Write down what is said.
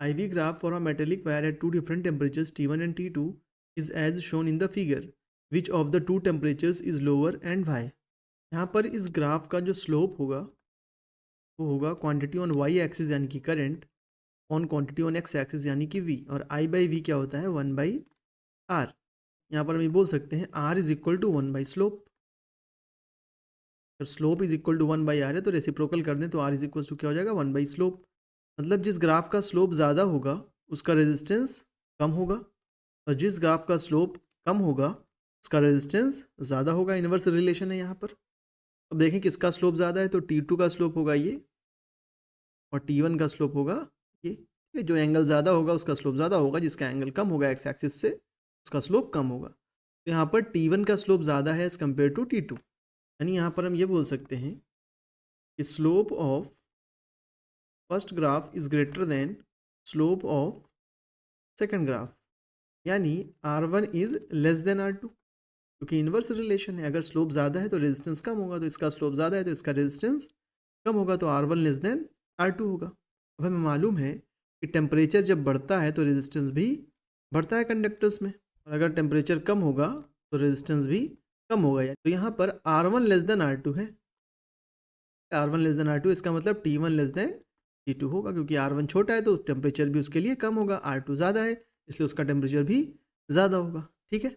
IV graph for a metallic wire at two different temperatures T1 and T2 is as shown in the figure. Which of the two temperatures is lower and why? यहाँ पर इस graph का जो slope होगा वो होगा quantity on Y axis यानी कि current on quantity on x axis यानी कि V, और I बाई वी क्या होता है 1/r। यहाँ पर हम ये बोल सकते हैं R इज इक्वल टू 1/स्लोप। अगर slope is equal to 1/r है तो रेसिप्रोकल कर दें तो R इज इक्वल टू क्या हो जाएगा 1/स्लोप। मतलब जिस ग्राफ का स्लोप ज़्यादा होगा उसका रेजिस्टेंस कम होगा, और जिस ग्राफ का स्लोप कम होगा उसका रेजिस्टेंस ज़्यादा होगा। इन्वर्स रिलेशन है यहाँ पर। अब देखें किसका स्लोप ज़्यादा है, तो T2 का स्लोप होगा ये और T1 का स्लोप होगा ये। ठीक है, जो एंगल ज़्यादा होगा उसका स्लोप ज़्यादा होगा, जिसका एंगल कम होगा एक्स एक्सिस से उसका स्लोप कम होगा। तो यहाँ पर T1 का स्लोप ज़्यादा है एज़ कम्पेयर टू T2। यानी यहाँ पर हम ये बोल सकते हैं कि slope of first graph is greater than slope of second graph, यानी R1 is less than R2, क्योंकि इन्वर्स रिलेशन है। अगर स्लोप ज़्यादा है तो रेजिस्टेंस कम होगा, तो इसका स्लोप ज़्यादा है तो इसका रेजिस्टेंस कम होगा, तो R1 लेस देन R2 होगा। अब हमें मालूम है कि टेम्परेचर जब बढ़ता है तो रेजिस्टेंस भी बढ़ता है कंडक्टर्स में, और अगर टेम्परेचर कम होगा तो रेजिस्टेंस भी कम होगा। तो यहाँ पर R1 लेस देन R2 है। R1 लेस देन R2 इसका मतलब T1 लेस देन T2 होगा, क्योंकि R1 छोटा है तो टेम्परेचर भी उसके लिए कम होगा, R2 ज़्यादा है इसलिए उसका टेम्परेचर भी ज़्यादा होगा। ठीक है।